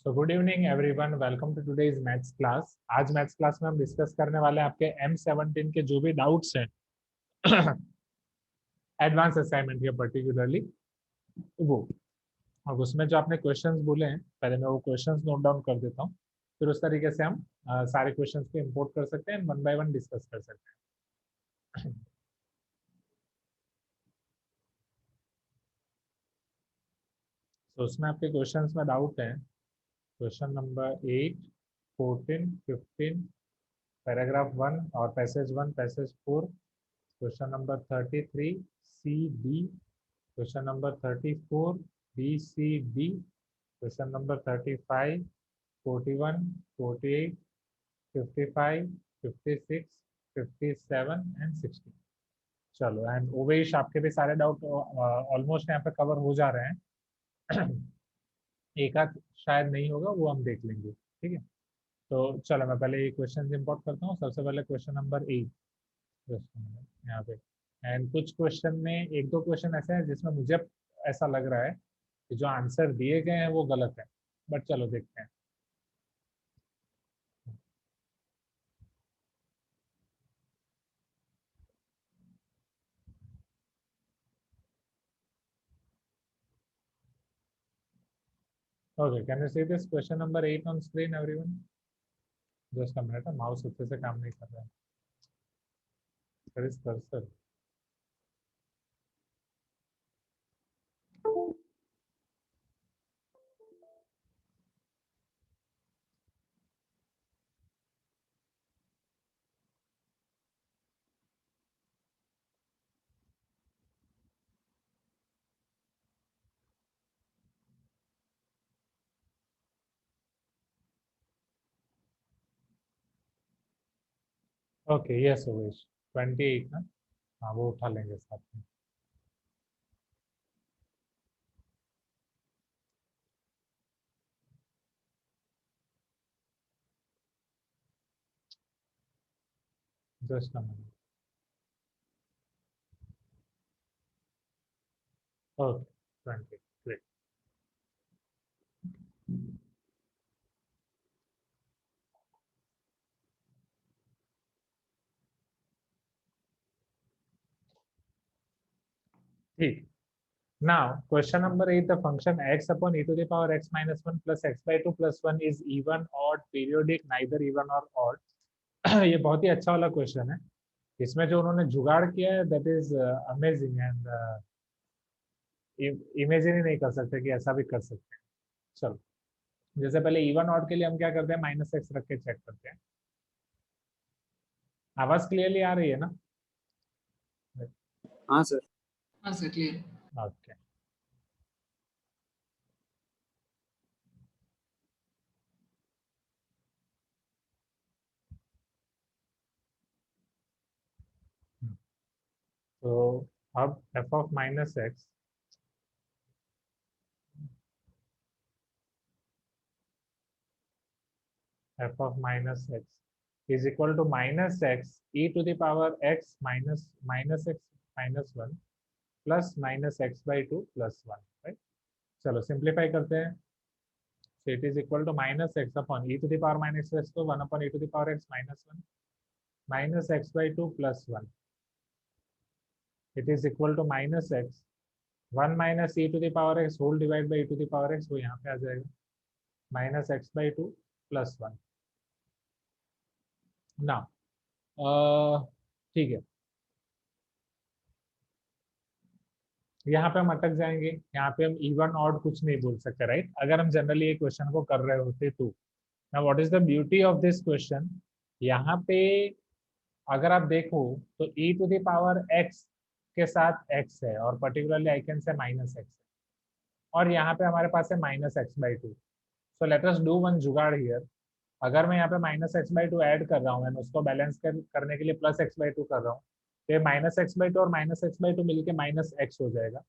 So good evening everyone, welcome to today's maths class. आज maths class में हम discuss करने वाले हैं आपके M17 के जो भी डाउट्स हैं एडवांस असाइनमेंट के पर्टिकुलरली वो। और उसमें जो आपने क्वेश्चंस बोले हैं, पहले मैं वो क्वेश्चंस नोट डाउन कर देता हूँ, फिर उस तरीके से हम सारे क्वेश्चंस को इंपोर्ट कर सकते हैं, वन बाय वन डिस्कस कर सकते हैं। तो उसमें आपके क्वेश्चंस में डाउट है। क्वेश्चन नंबर 8, 14, 15, पैराग्राफ 1 और passage 1, passage 4, question number 33 C D, question number 34 B C D, question number 35, 41, 48, 55, 56, 57 and 60। चलो, एंड ओवेश आपके भी सारे डाउट ऑलमोस्ट यहाँ पे कवर हो जा रहे हैं। एक आध शायद नहीं होगा, वो हम देख लेंगे, ठीक है। तो चलो मैं पहले ये क्वेश्चन इंपोर्ट करता हूँ। सबसे पहले क्वेश्चन नंबर 8 यहाँ पे। एंड कुछ क्वेश्चन में एक दो क्वेश्चन ऐसे हैं जिसमें मुझे ऐसा लग रहा है कि जो आंसर दिए गए हैं वो गलत है, बट चलो देखते हैं। Okay, can you see this question number 8 on screen everyone? Just a minute, mouse अच्छे से काम नहीं कर रहा है। Where is cursor? Okay, yes Owais, 28 ना? हाँ, वो उठा लेंगे साथ में। Just a minute. Okay, 20, great. ठीक। Now, question number 8, the function x upon e to the power x minus 1 plus x by 2 plus 1 is even, odd, periodic, neither even or odd. ये बहुत ही अच्छा वाला क्वेश्चन है। इसमें जो उन्होंने जुगाड़ किया है that is amazing, and imagine ही नहीं कर सकते कि ऐसा भी कर सकते हैं। चलो, जैसे पहले इवन ऑड के लिए हम क्या करते हैं, माइनस एक्स रख के चेक करते हैं। आवाज क्लियरली आ रही है ना? हाँ सर। हाँ सर, क्लियर। ओके, तो अब F of minus x f of minus x is equal to minus x e to the power x minus x minus 1 plus minus x by 2 plus 1, right? चलो simplify करते हैं। So it is equal to minus x upon e to the power minus x, तो 1 upon e to the power x minus 1 minus x by 2 plus 1. It is equal to minus x 1 minus e to the power x whole divided by e to the power x, वो यहाँ पे आ जाएगा minus x by 2 plus 1. Now, ठीक है, यहाँ पे हम अटक जाएंगे। यहाँ पे हम इवन ऑड कुछ नहीं बोल सकते, राइट? अगर हम जनरली ये क्वेश्चन को कर रहे होते तो। Now what is the beauty of this question? यहाँ पे अगर आप देखो तो e to the power x के साथ x है, और particularly I can say minus x है, और यहाँ पे हमारे पास है minus x by two. So let us do one जुगाड़ हियर। अगर मैं यहाँ पे minus x by two add कर रहा हूँ एंड उसको बैलेंस करने के लिए प्लस एक्स बाई टू कर रहा हूँ, तो ये माइनस एक्स बाई टू और माइनस एक्स बाई टू मिलकर माइनस एक्स हो जाएगा।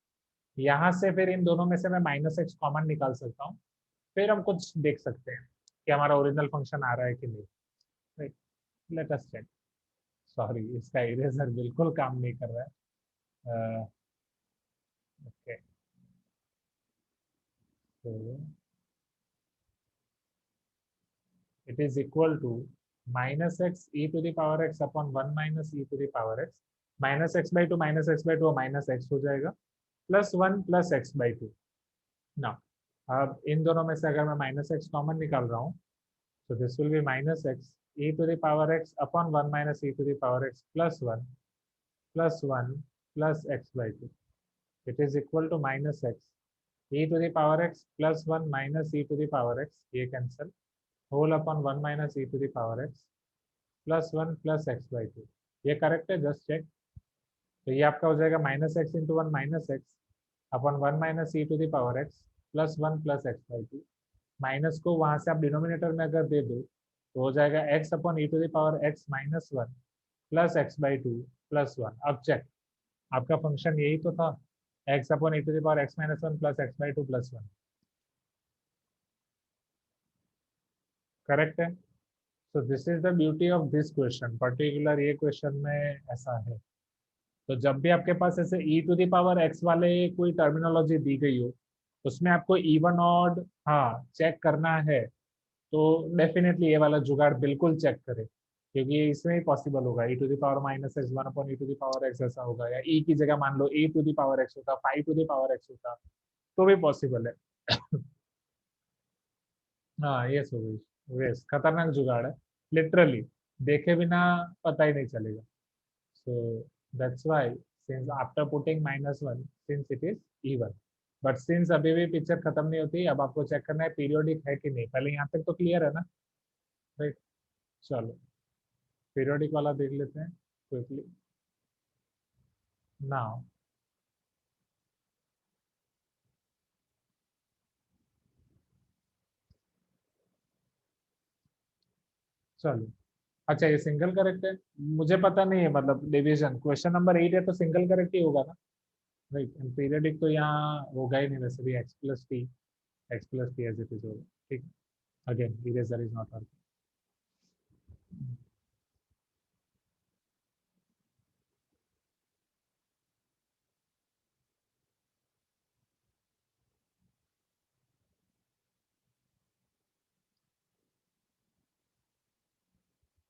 यहाँ से फिर इन दोनों में से मैं माइनस एक्स कॉमन निकाल सकता हूँ। फिर हम कुछ देख सकते हैं कि हमारा ओरिजिनल फंक्शन आ रहा है कि नहीं। Let us check. सॉरी, इसका इरेजर बिल्कुल काम नहीं कर रहा है। ओके, तो it is equal to minus x e to the power x upon 1 minus e to the power x, minus x by two minus x by two minus x हो जाएगा, plus 1 plus x by two ना। अब इन दोनों में से अगर मैं minus x common निकाल रहा हूँ, so this will be minus x e to the power x upon 1 minus e to the power x plus 1 plus x by 2. It is equal to minus x e to the power x plus 1 minus e to the power x, ये cancel, whole upon 1 minus e to the power x plus 1 plus x by 2. ये correct है, just check. तो ये आपका हो जाएगा minus x into one minus x upon 1 minus e to the power x plus 1 plus x by 2। Minus को वहां से आप डिनोमिनेटर में अगर दे दो तो हो जाएगा x upon e to the power x minus 1 plus x by two plus 1। अब चेक, आपका फंक्शन यही तो था, x upon e to the power x minus 1 plus x by two plus 1, correct है। So this is the beauty of this question, particular ये question में ऐसा है। तो जब भी आपके पास ऐसे e to the power x वाले कोई टर्मिनोलॉजी दी गई हो, उसमें आपको इवन ऑड हाँ चेक करना है, तो डेफिनेटली ये वाला जुगाड़ बिल्कुल चेक करें, क्योंकि इसमें ही पॉसिबल होगा। E to the power minus x 1 upon e to the power x ऐसा होगा, या ई की जगह मान लो a to the power x होता, 5 टू द पावर एक्स होता, तो भी पॉसिबल है। हाँ ये सो गई, वेस्ट खतरनाक जुगाड़ है, लिटरली देखे बिना पता ही नहीं चलेगा। So that's why since after putting minus one since it is even, but since अभी भी पिक्चर खत्म नहीं होती, अब आपको चेक करना है पीरियोडिक है कि नहीं। पहले यहाँ तक तो क्लियर है ना, राइट। चलो पीरियोडिक वाला देख लेते हैं क्विकली नाउ। चलो अच्छा, ये सिंगल करेक्ट है, मुझे पता नहीं है, मतलब डिवीजन क्वेश्चन नंबर 8 है तो सिंगल करेक्ट ही होगा ना, राइट। पीरियोडिक तो यहाँ होगा ही नहीं, वैसे भी x plus t as it is होगा, ठीक। Again eraser is not working.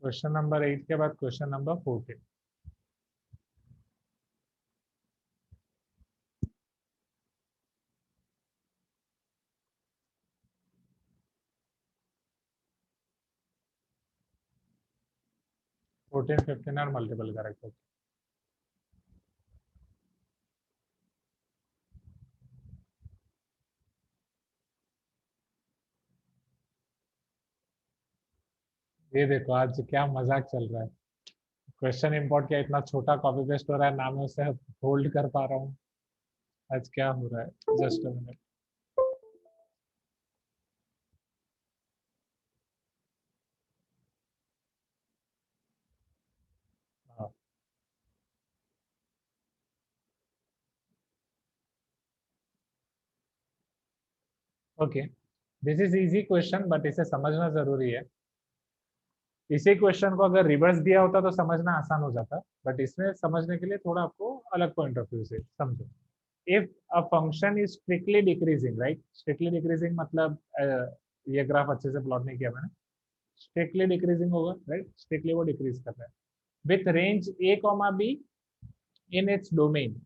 Question number 8 के बाद क्वेश्चन नंबर 14। फोर्टीन 15 और मल्टीपल करेक्ट होते। ये देखो आज क्या मजाक चल रहा है, क्वेश्चन इंपोर्ट किया, इतना छोटा कॉपी पेस्ट हो रहा है ना, मैं उसे होल्ड कर पा रहा हूँ। आज क्या हो रहा है, just a minute. Okay, this is easy question but इसे समझना जरूरी है। इसी क्वेश्चन को अगर रिवर्स दिया होता तो समझना आसान हो जाता, बट इसमें समझने के लिए थोड़ा आपको अलग पॉइंट ऑफ व्यू से समझो। If a function is strictly decreasing, right, strictly decreasing मतलब ये ग्राफ अच्छे से प्लॉट नहीं किया मैंने, स्ट्रिक्टली डिक्रीजिंग होगा, राइट, स्ट्रिक्टली वो डिक्रीज कर रहा है with range A comma be in its domain.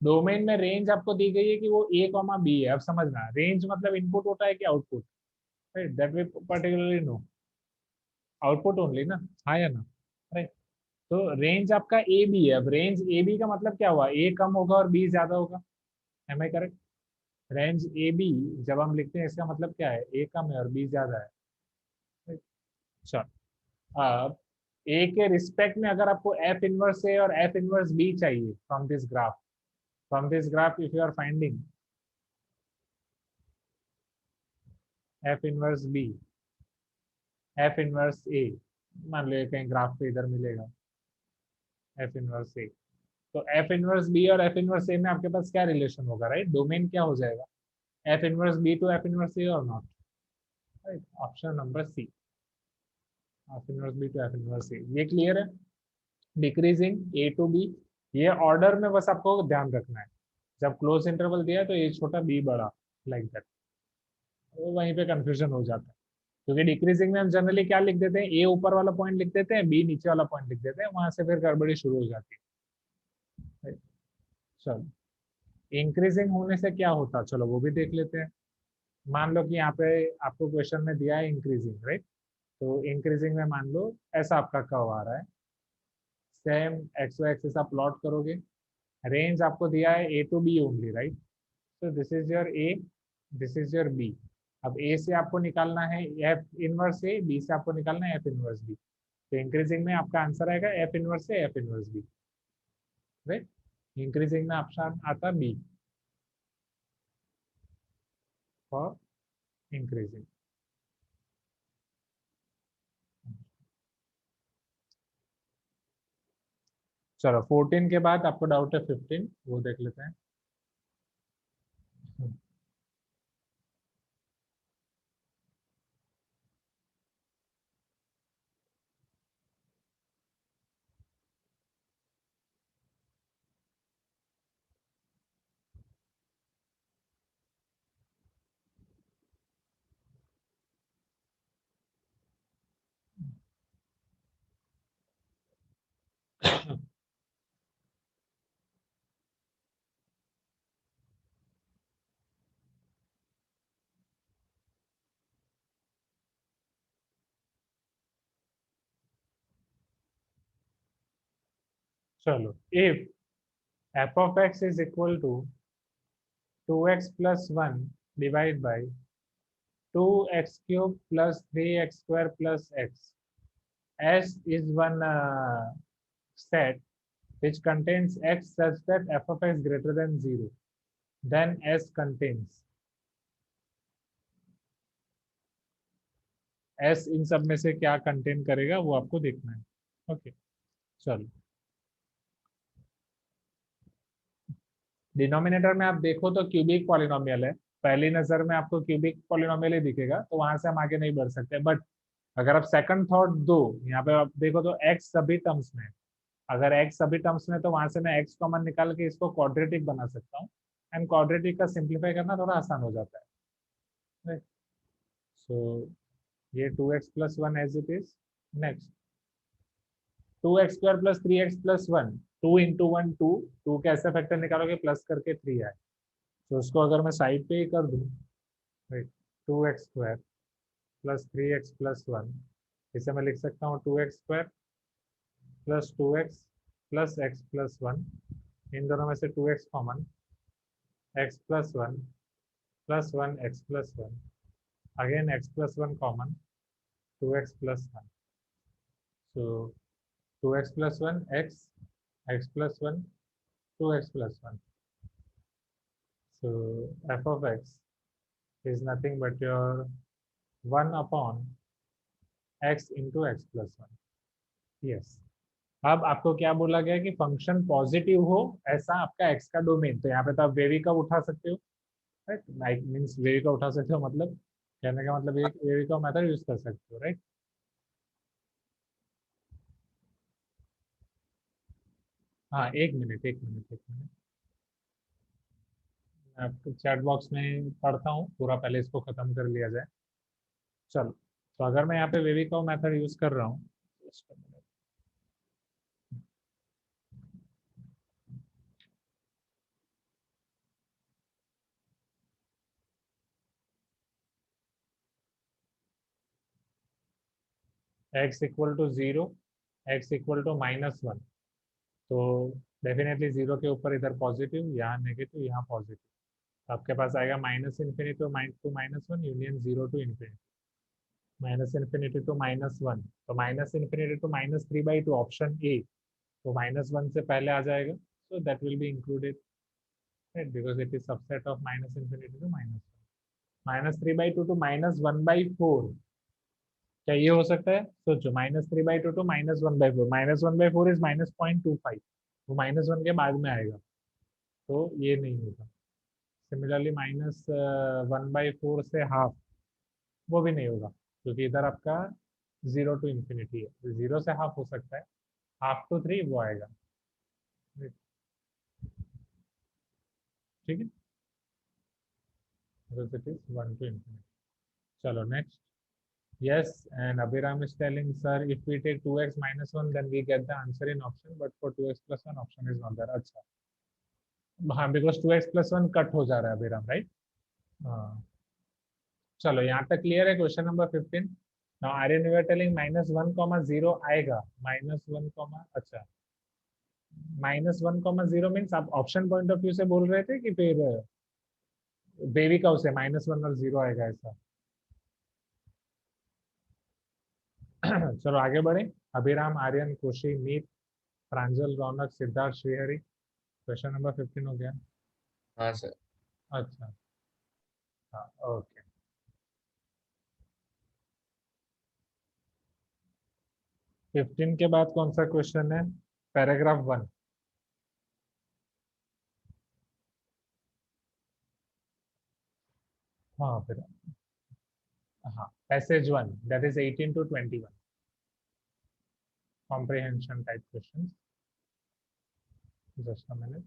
Domain में रेंज आपको दी गई है कि वो ए कॉमा बी है। अब समझना, रेंज मतलब इनपुट होता है कि output, right, that we particularly know, output only ना, हाँ या ना, राइट। तो रेंज आपका ए बी है। अब रेंज ए बी का मतलब क्या हुआ, ए कम होगा और बी ज्यादा होगा, am I correct. Range A B जब हम लिखते हैं इसका मतलब क्या है, ए कम है और बी ज्यादा है, right? चलो अब ए के रिस्पेक्ट में अगर आपको एफ इनवर्स ए और एफ इनवर्स बी चाहिए from this graph, from this graph if you are finding f inverse b, f inverse a, मान लो कहीं ग्राफ पे इधर मिलेगा एफ इनवर्स ए, तो एफ इनवर्स बी और एफ इनवर्स ए में आपके पास क्या रिलेशन होगा, राइट, डोमेन क्या हो जाएगा, f inverse b to f inverse a और not, right, option number c, f inverse b to f inverse a. ये क्लियर है, डिक्रीजिंग ए टू बी, ये ऑर्डर में बस आपको ध्यान रखना है। जब क्लोज इंटरवल दिया है तो ए छोटा बी बड़ा, लाइक दैट, तो वहीं पे कंफ्यूजन हो जाता है। क्योंकि डिक्रीजिंग में हम जनरली क्या लिख देते हैं, ए ऊपर वाला पॉइंट लिख देते हैं, बी नीचे वाला पॉइंट लिख देते हैं, वहां से फिर गड़बड़ी शुरू हो जाती है। चलो, इंक्रीजिंग होने से क्या होता है, चलो वो भी देख लेते हैं। मान लो कि यहाँ पे आपको क्वेश्चन में दिया है इंक्रीजिंग, राइट। तो इंक्रीजिंग में मान लो ऐसा आपका कर्व आ रहा है, सेम एक्स वाई एक्सिस आप प्लॉट करोगे, रेंज आपको दिया है A to B only, right. तो this is your A, this is your B. अब ए से आपको निकालना है एफ इनवर्स ए, बी से आपको निकालना है एफ इनवर्स बी। तो इंक्रीजिंग में आपका आंसर आएगा f inverse A f inverse B, right. Increasing में ऑप्शन आता बी फॉर इंक्रीजिंग। चलो 14 के बाद आपको डाउट है 15, वो देख लेते हैं। चलो, if f of x is equal to 2x plus 1 divided by 2x cube plus 3x square plus x. S is one set which contains x such that f of x greater than 0. Then S contains. S इन सब में से क्या contain करेगा वो आपको देखना है। Okay, चलो। डिनोमिनेटर में आप देखो तो क्यूबिक पॉलिनोमियल है, पहली नजर में आपको क्यूबिक पॉलिनोमियल ही दिखेगा, तो वहां से हम आगे नहीं बढ़ सकते। बट अगर आप सेकंड थॉट दो, यहाँ पे आप देखो तो x सभी टर्म्स में है। अगर x सभी टर्म्स में, तो वहां से मैं x कॉमन निकाल के इसको क्वाड्रेटिक बना सकता हूँ। एंड क्वाड्रेटिक का सिंप्लीफाई करना थोड़ा आसान हो जाता है। सो ये 2x plus 1 as it is. Next 2x square plus 3x plus 1, 2 into 1 2, 2 के ऐसे फैक्टर निकालोगे प्लस करके 3 आए। तो उसको अगर मैं साइड पे ही कर दूँ, right, 2x square plus 3x plus 1, इसे मैं लिख सकता हूँ 2x square plus 2x plus x plus 1। इन दोनों में से 2x common, x plus 1 plus 1 x plus 1, again x plus 1 common, 2x plus 1। So 2x plus 1 x plus 1 2x plus 1. So f of x is nothing but your 1 upon x into x plus 1. Yes. अब आपको क्या बोला गया कि function positive हो ऐसा आपका x का डोमेन, तो यहाँ पे तो आप वेवी का उठा सकते हो, राइट। लाइक मीन्स वेवी का उठा सकते हो, मतलब कहने का मतलब ये वेवी का मेथड यूज कर सकते हो, राइट। हाँ, एक मिनट, मैं आपको चैट बॉक्स में पढ़ता हूँ पूरा, पहले इसको खत्म कर लिया जाए। चलो, तो अगर मैं यहाँ पे वेवी का मेथड यूज कर रहा हूँ, x equal to 0, x equal to -1, तो डेफिनेटली 0 के ऊपर इधर पॉजिटिव, यहाँ नेगेटिव, यहाँ पॉजिटिव। आपके पास आएगा minus infinity to -1 union 0 to infinity, minus infinity to -1, तो minus infinity to -3/2 option A, तो -1 से पहले आ जाएगा, so that will be included, right, because it is subset of minus infinity to -1। -3/2 to -1/4, क्या ये हो सकता है? सोचो, -3/2 टू -1/4, -1/4 इज -0.25, वो -1 के बाद में आएगा, तो ये नहीं होगा। सिमिलरली -1/4 से हाफ, वो भी नहीं होगा, क्योंकि इधर आपका 0 टू इन्फिनिटी है, तो 0 से हाफ हो सकता है, हाफ टू 3 वो आएगा, ठीक है। It is 1 to infinity. चलो next, Yes, and Abhiram is telling, sir, if we take 2x minus 1, then we get the answer in option, but for 2x plus 1, option is not there. अच्छा, हाँ, because 2x plus 1 cut हो जा रहा है अभिराम, right? हाँ, चलो यहाँ तक क्लियर है। Question number 15। Now Aryan you are telling -1, 0 आएगा। -1, अच्छा, -1, 0 मीन्स आप ऑप्शन पॉइंट ऑफ व्यू से बोल रहे थे कि फिर बेबी का उसे -1 और 0 आएगा ऐसा? चलो आगे बढ़े। अभिराम, आर्यन, खुशी, मीत, प्रांजल, रौनक, सिद्धार्थ, श्रीहरि, क्वेश्चन नंबर 15 हो गया। हाँ सर। अच्छा, हाँ, ओके। 15 के बाद कौन सा क्वेश्चन है? पैराग्राफ 1। हाँ फिर, हाँ, passage 1, that is 18 to 21, comprehension type questions. Just a minute.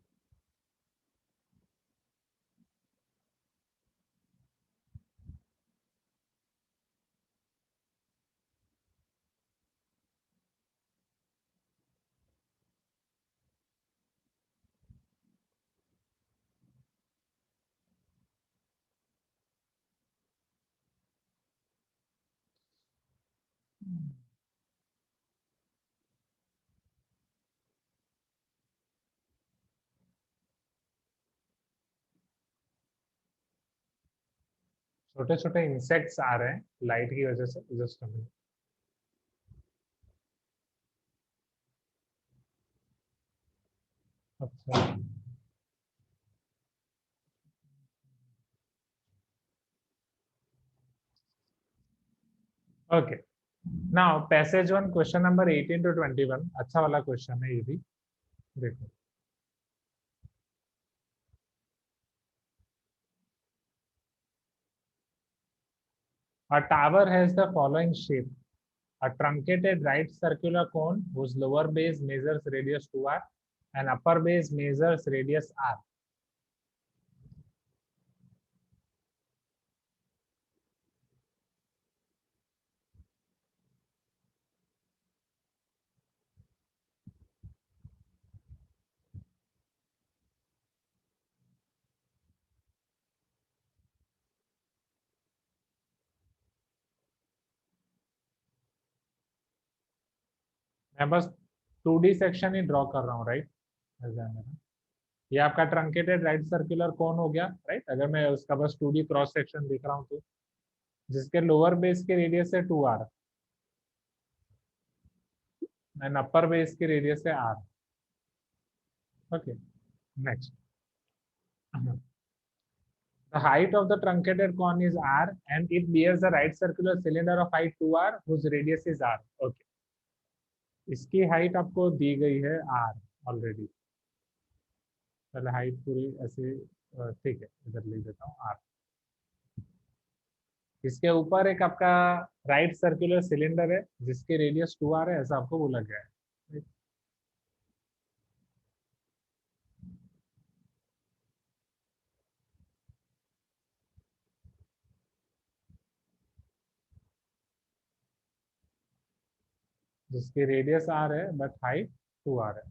छोटे छोटे इंसेक्ट्स आ रहे हैं लाइट की वजह से। Just a minute. अच्छा, okay. Now passage 1, question number 18 to 21, अच्छा वाला क्वेश्चन है ये भी। देखो, a tower has the following shape: a truncated right circular cone whose lower base measures radius 2r and upper base measures radius r. मैं बस 2D section ही draw कर रहा हूँ, राइट? ये आपका ट्रंकेटेड राइट सर्कुलर कौन हो गया, राइट? अगर मैं उसका बस 2D क्रॉस सेक्शन दिख रहा हूँ तो जिसके लोअर बेस के रेडियस है 2r एंड अपर बेस के रेडियस है r। Okay, next. The height of the truncated cone is r and it bears the right circular cylinder of height 2r whose radius is r. Okay, इसकी height आपको दी गई है r already. पहले height पूरी ऐसे, ठीक है, इधर लिख देता हूँ r। इसके ऊपर एक आपका राइट सर्कुलर सिलेंडर है जिसके रेडियस 2r है, ऐसा आपको बोला गया है। जिसकी रेडियस r है बट हाइट 2r है।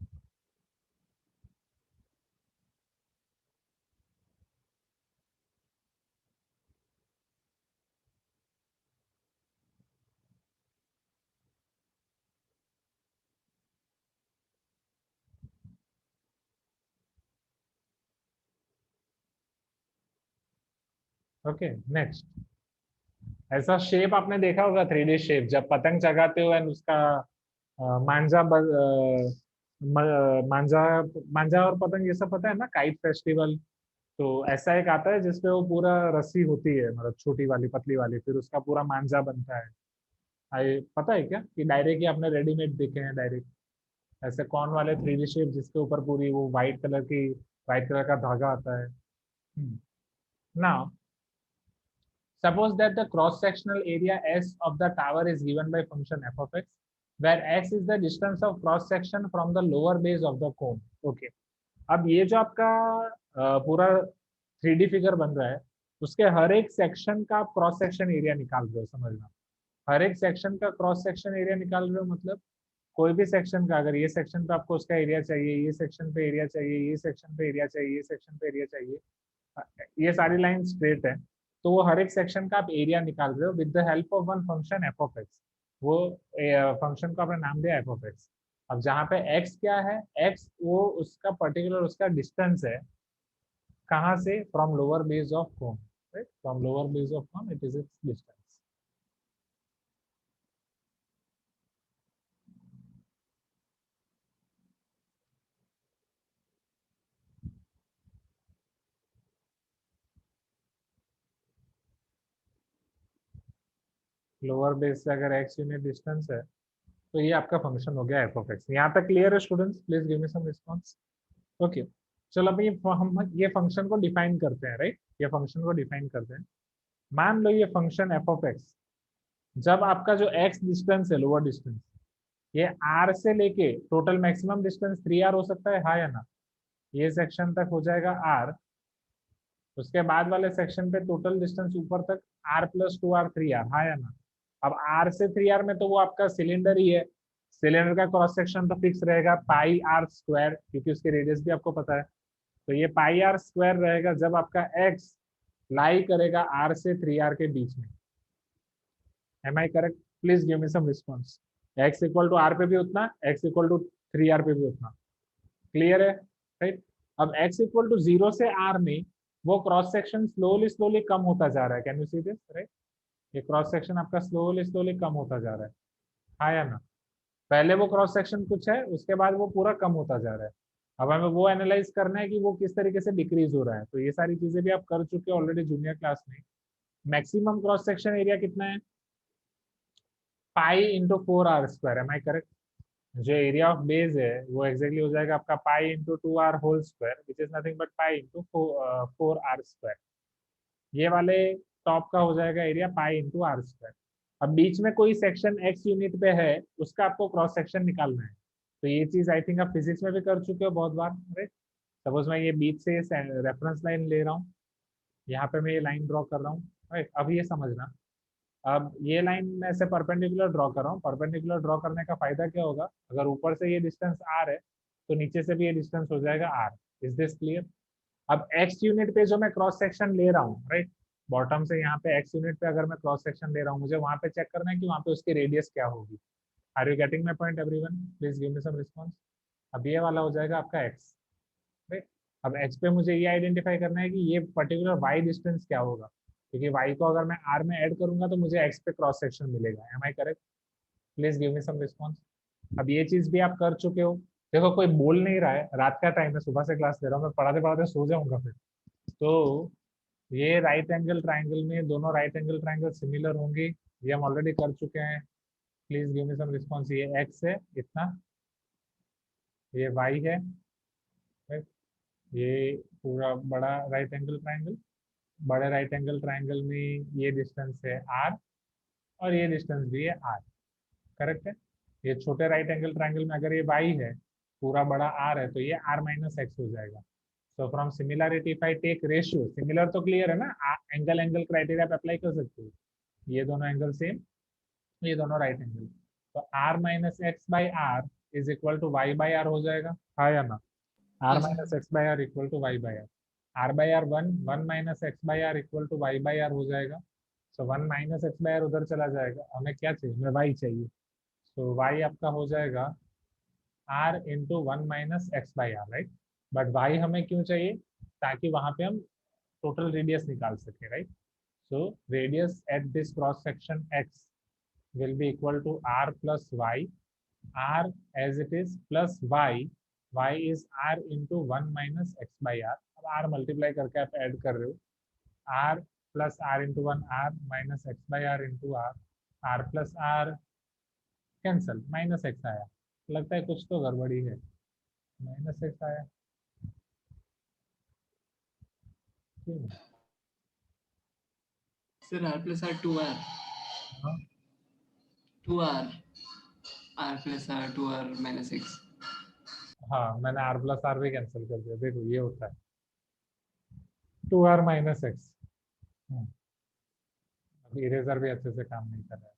Okay, next. ऐसा शेप आपने देखा होगा, 3D शेप, जब पतंग चगाते हो एंड उसका मांझा मांझा मांझा और पतंग ये सब पता है ना, काइट फेस्टिवल। तो ऐसा एक आता है जिसपे वो पूरा रस्सी होती है, मतलब छोटी वाली पतली वाली, फिर उसका पूरा मांझा बनता है। आई पता है क्या कि डायरेक्ट ही आपने रेडीमेड देखे हैं डायरेक्ट ऐसे कौन वाले 3D शेप जिसके ऊपर पूरी वो व्हाइट कलर का धागा आता है। Now suppose that the cross sectional area S of the tower is given by function f of x, where x is the distance of cross section from the lower base of the cone. Okay. अब ये जो आपका पूरा 3D figure बन रहा है उसके हर एक सेक्शन का आप क्रॉस सेक्शन एरिया निकाल रहे हो, समझना। हर एक सेक्शन का क्रॉस सेक्शन एरिया निकाल रहे हो, मतलब कोई भी सेक्शन का, अगर ये सेक्शन पे आपको उसका एरिया चाहिए, ये सेक्शन पे एरिया चाहिए, ये सेक्शन पे एरिया चाहिए, ये सेक्शन पे एरिया चाहिए, ये सारी लाइन स्ट्रेट है, तो वो हर एक सेक्शन का आप एरिया निकाल रहे हो with the help of one function F of x. वो फंक्शन को आपने नाम दिया एफ ऑफ एक्स। अब जहाँ पे एक्स क्या है, एक्स वो उसका पर्टिकुलर उसका डिस्टेंस है, कहाँ से, from lower base of cone, right, from lower base of cone it is it's distance. Lower base से अगर एक्स यूनिट डिस्टेंस है तो ये आपका फंक्शन हो गया एफ ऑफ एक्स। यहाँ तक क्लियर है students? Please give me some response. Okay, चलो अभी हम ये फंक्शन को डिफाइन करते हैं, राइट, ये फंक्शन को डिफाइन करते हैं। मान लो ये फंक्शन एफ ऑफ एक्स, जब आपका जो एक्स डिस्टेंस है, लोअर डिस्टेंस, ये आर से लेके टोटल मैक्सिमम डिस्टेंस 3r हो सकता है, हाँ या ना? ये सेक्शन तक हो जाएगा आर, उसके बाद वाले सेक्शन पे टोटल डिस्टेंस ऊपर तक r+2r 3r, हाँ या ना? अब r से 3r में तो वो आपका सिलेंडर ही है, सिलेंडर का क्रॉस सेक्शन तो फिक्स रहेगा पाई आर स्क्वायर, क्योंकि उसकी रेडियस भी आपको पता है। तो ये पाई आर स्क्वायर रहेगा जब आपका x लाई करेगा r से 3r के बीच में। Am I correct? Please give me some response. x equal to r पे भी उतना, x इक्वल टू 3r पे भी उतना। क्लियर है, राइट? अब x इक्वल टू 0 से r में वो क्रॉस सेक्शन स्लोली स्लोली कम होता जा रहा है, can you see this, right? ये क्रॉस सेक्शन आपका स्लोली स्लोली कम होता जा रहा है, हाँ या ना? पहले वो क्रॉस सेक्शन कुछ है, उसके बाद वो पूरा कम होता जा रहा है। अब हमें वो एनालाइज करना है कि वो किस तरीके से डिक्रीज हो रहा है। तो ये सारी चीजें भी आप कर चुके हो ऑलरेडी जूनियर क्लास में। मैक्सिमम क्रॉस सेक्शन एरिया कितना है? पाई × 4r², एम आई करेक्ट? जो एरिया ऑफ बेस है वो एक्जेक्टली हो जाएगा आपका पाई × 2r² which is nothing but pi × 4r²। ये वाले टॉप का हो जाएगा एरिया पाई × r²। अब बीच में कोई सेक्शन x यूनिट पे है, उसका आपको क्रॉस सेक्शन निकालना है। तो ये चीज आई थिंक आप फिजिक्स में भी कर चुके हो बहुत बार, राइट? सपोज मैं ये बीच से रेफरेंस लाइन ले रहा हूँ, यहाँ पे मैं ये लाइन ड्रॉ कर रहा हूँ, राइट? अब ये समझना, अब ये लाइन मैं से परपेंडिकुलर ड्रॉ कर रहा हूँ। परपेंडिकुलर ड्रॉ करने का फायदा क्या होगा, अगर ऊपर से ये डिस्टेंस r है तो नीचे से भी ये डिस्टेंस हो जाएगा r। Is this clear? अब x यूनिट पे जो मैं क्रॉस सेक्शन ले रहा हूँ, राइट, बॉटम से यहाँ पे x यूनिट पे अगर मैं क्रॉस सेक्शन ले रहा हूँ, मुझे वहां पे चेक करना है कि वहां पे उसकी रेडियस क्या होगी। Are you getting my point everyone? Please give me some response. अब ये वाला हो जाएगा आपका x, राइट? अब x पे मुझे ये आइडेंटिफाई करना है कि ये पर्टिकुलर y डिस्टेंस क्या होगा, क्योंकि y को अगर मैं r में ऐड करूंगा तो मुझे x पे क्रॉस सेक्शन मिलेगा। Am I correct? Please give me some response. अब ये चीज भी आप कर चुके हो। देखो कोई बोल नहीं रहा है, रात का टाइम है, सुबह से क्लास ले रहा हूँ, मैं पढ़ाते पढ़ाते सो जाऊंगा फिर। तो ये राइट एंगल ट्राइंगल में दोनों राइट एंगल ट्राइंगल सिमिलर होंगे, ये हम ऑलरेडी कर चुके हैं। Please give me some response. ये x है इतना, ये y है, right? ये पूरा बड़ा राइट एंगल ट्राइंगल, बड़े राइट एंगल ट्राइंगल में ये डिस्टेंस है r, और ये डिस्टेंस भी है r, करेक्ट है? ये छोटे राइट एंगल ट्राइंगल में अगर ये y है, पूरा बड़ा r है, तो ये r−x हो जाएगा। So from similarity if I take ratio, similar तो क्लियर है ना, एंगल एंगल क्राइटेरिया पे अप्लाई कर सकते हो। ये दोनों एंगल सेम, ये दोनों राइट एंगल, तो r−x/r is equal to y/r हो जाएगा, हाँ या ना? Yes, sir. r−x/r equal to y/r। r/r 1, 1−x/r equal to y/r हो जाएगा। सो 1−x/r उधर चला जाएगा, हमें क्या चाहिए, हमें y चाहिए। सो y आपका हो जाएगा r × 1−x/r, right? But y हमें क्यों चाहिए? ताकि वहां पे हम टोटल रेडियस निकाल सके, right? So radius at this cross section x will be equal to r plus y, r as it is plus y is r into 1−x/r। अब r मल्टीप्लाई करके आप ऐड कर रहे हो, r plus r into 1 r−x/r into r plus r cancel, -x आया, लगता है कुछ तो गड़बड़ी है, -x आया क्यों? Sir, R plus R 2R. हाँ 2R. R plus R 2R minus X. हाँ, मैंने r प्लस r भी कैंसिल कर दिया, देखो ये होता है 2r−x। अब इरेजर भी अच्छे से काम नहीं कर रहा है।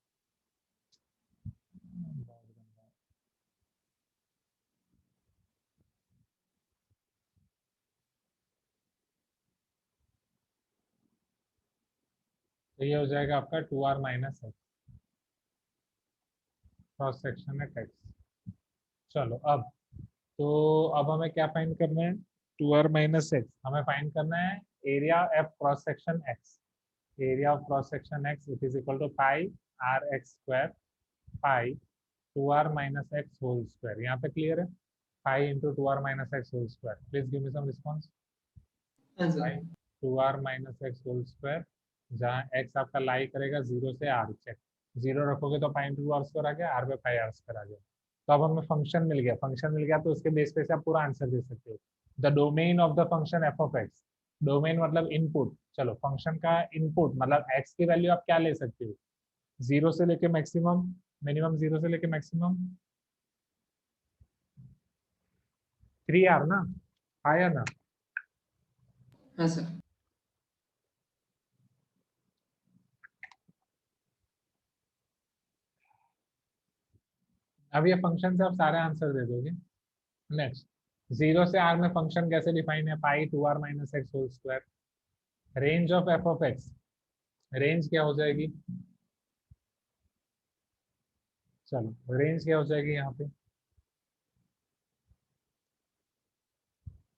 तो ये हो जाएगा आपका 2r minus x, cross section है टेक्स। चलो अब, तो अब हमें क्या फाइंड करना है, 2r माइनस एक्स हमें फाइंड करना है area of cross section x. Area of cross section x it is equal to pi r x square, pi 2r minus x whole square। यहाँ पे क्लियर है, pi into 2r minus x whole square। Please give me some response. हाँ pi sir. 2r minus x whole square, जहाँ x आपका लाई करेगा 0 से r, check 0 रखोगे तो पाई इंटू r स्क्वायर आ गया, r पे पाई r स्क्वायर आ गया। तो अब हमें फंक्शन मिल गया, फंक्शन मिल गया तो उसके बेस पे से आप पूरा आंसर दे सकते हो। The domain of the function F of x, domain मतलब इनपुट। चलो फंक्शन का इनपुट मतलब x की वैल्यू आप क्या ले सकते हो, 0 से लेके मैक्सिमम, मिनिमम 0 से लेके मैक्सिमम 3r ना, आया ना। हाँ सर। अब ये फंक्शन से आप सारे आंसर दे दोगे। नेक्स्ट, 0 से r में फंक्शन कैसे डिफाइन है, pi 2r minus x whole square. Range of f of x, range क्या हो जाएगी, चलो रेंज क्या हो जाएगी यहाँ पे,